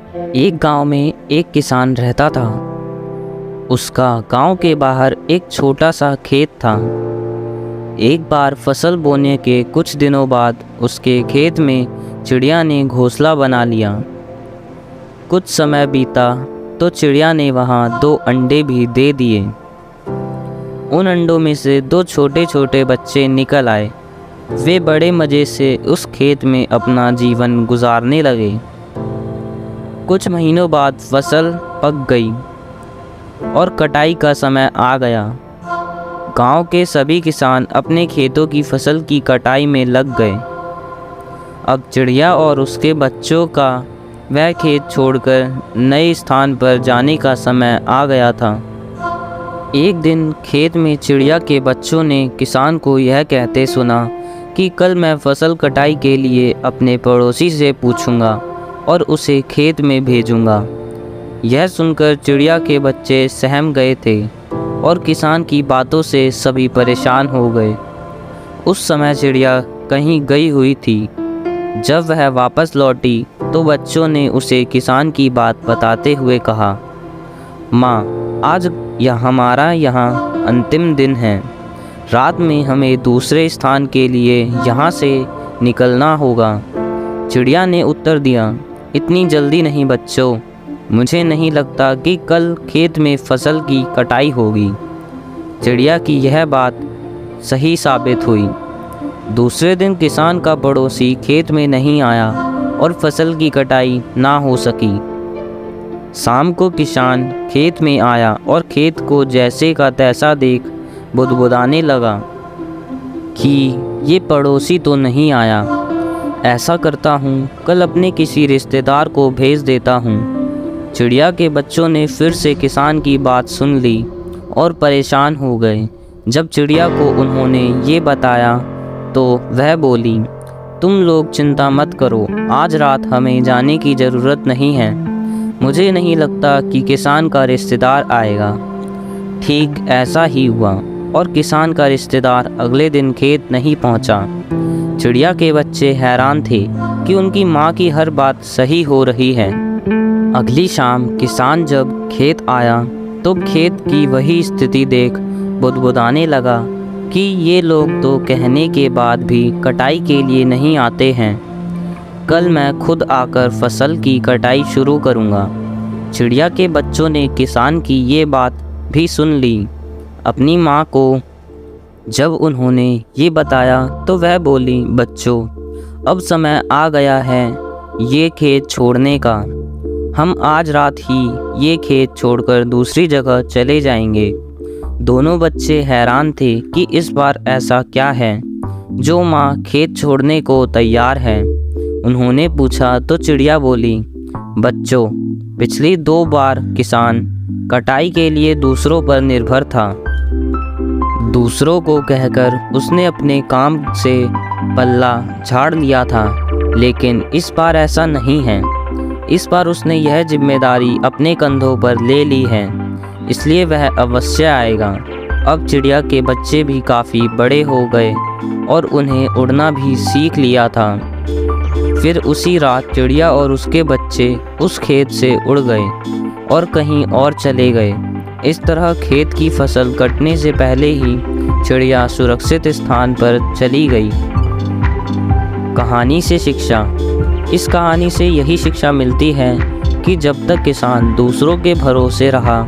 एक गांव में एक किसान रहता था। उसका गांव के बाहर एक छोटा सा खेत था। एक बार फसल बोने के कुछ दिनों बाद उसके खेत में चिड़िया ने घोंसला बना लिया। कुछ समय बीता तो चिड़िया ने वहाँ 2 अंडे भी दे दिए। उन अंडों में से 2 छोटे छोटे बच्चे निकल आए। वे बड़े मज़े से उस खेत में अपना जीवन गुजारने लगे। कुछ महीनों बाद फसल पक गई और कटाई का समय आ गया। गांव के सभी किसान अपने खेतों की फसल की कटाई में लग गए। अब चिड़िया और उसके बच्चों का वह खेत छोड़कर नए स्थान पर जाने का समय आ गया था। एक दिन खेत में चिड़िया के बच्चों ने किसान को यह कहते सुना कि कल मैं फसल कटाई के लिए अपने पड़ोसी से पूछूंगा और उसे खेत में भेजूंगा। यह सुनकर चिड़िया के बच्चे सहम गए थे और किसान की बातों से सभी परेशान हो गए। उस समय चिड़िया कहीं गई हुई थी। जब वह वापस लौटी तो बच्चों ने उसे किसान की बात बताते हुए कहा, माँ, आज हमारा यहाँ अंतिम दिन है। रात में हमें दूसरे स्थान के लिए यहाँ से निकलना होगा। चिड़िया ने उत्तर दिया, इतनी जल्दी नहीं बच्चों, मुझे नहीं लगता कि कल खेत में फसल की कटाई होगी। चिड़िया की यह बात सही साबित हुई। दूसरे दिन किसान का पड़ोसी खेत में नहीं आया और फसल की कटाई ना हो सकी। शाम को किसान खेत में आया और खेत को जैसे का तैसा देख बुदबुदाने लगा कि ये पड़ोसी तो नहीं आया। ऐसा करता हूँ, कल अपने किसी रिश्तेदार को भेज देता हूँ। चिड़िया के बच्चों ने फिर से किसान की बात सुन ली और परेशान हो गए। जब चिड़िया को उन्होंने ये बताया तो वह बोली, तुम लोग चिंता मत करो, आज रात हमें जाने की ज़रूरत नहीं है। मुझे नहीं लगता कि किसान का रिश्तेदार आएगा। ठीक ऐसा ही हुआ और किसान का रिश्तेदार अगले दिन खेत नहीं पहुंचा। चिड़िया के बच्चे हैरान थे कि उनकी माँ की हर बात सही हो रही है। अगली शाम किसान जब खेत आया तो खेत की वही स्थिति देख बुदबुदाने लगा कि ये लोग तो कहने के बाद भी कटाई के लिए नहीं आते हैं। कल मैं खुद आकर फसल की कटाई शुरू करूँगा। चिड़िया के बच्चों ने किसान की ये बात भी सुन ली। अपनी माँ को जब उन्होंने ये बताया तो वह बोली, बच्चों, अब समय आ गया है ये खेत छोड़ने का। हम आज रात ही ये खेत छोड़कर दूसरी जगह चले जाएंगे। दोनों बच्चे हैरान थे कि इस बार ऐसा क्या है जो माँ खेत छोड़ने को तैयार है। उन्होंने पूछा तो चिड़िया बोली, बच्चों, पिछली 2 बार किसान कटाई के लिए दूसरों पर निर्भर था। दूसरों को कहकर उसने अपने काम से पल्ला झाड़ लिया था, लेकिन इस बार ऐसा नहीं है। इस बार उसने यह जिम्मेदारी अपने कंधों पर ले ली है, इसलिए वह अवश्य आएगा। अब चिड़िया के बच्चे भी काफ़ी बड़े हो गए और उन्हें उड़ना भी सीख लिया था। फिर उसी रात चिड़िया और उसके बच्चे उस खेत से उड़ गए और कहीं और चले गए। इस तरह खेत की फसल कटने से पहले ही चिड़िया सुरक्षित स्थान पर चली गई। कहानी से शिक्षा। इस कहानी से यही शिक्षा मिलती है कि जब तक किसान दूसरों के भरोसे रहा,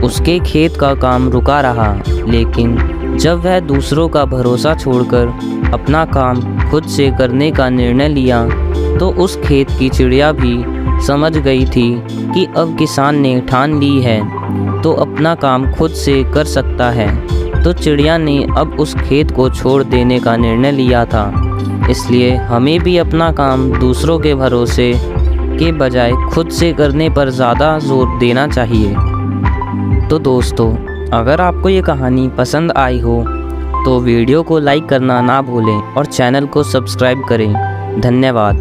उसके खेत का काम रुका रहा, लेकिन जब वह दूसरों का भरोसा छोड़कर अपना काम खुद से करने का निर्णय लिया तो उस खेत की चिड़िया भी समझ गई थी कि अब किसान ने ठान ली है तो अपना काम खुद से कर सकता है। तो चिड़िया ने अब उस खेत को छोड़ देने का निर्णय लिया था। इसलिए हमें भी अपना काम दूसरों के भरोसे के बजाय खुद से करने पर ज़्यादा जोर देना चाहिए। तो दोस्तों, अगर आपको ये कहानी पसंद आई हो तो वीडियो को लाइक करना ना भूलें और चैनल को सब्सक्राइब करें। धन्यवाद।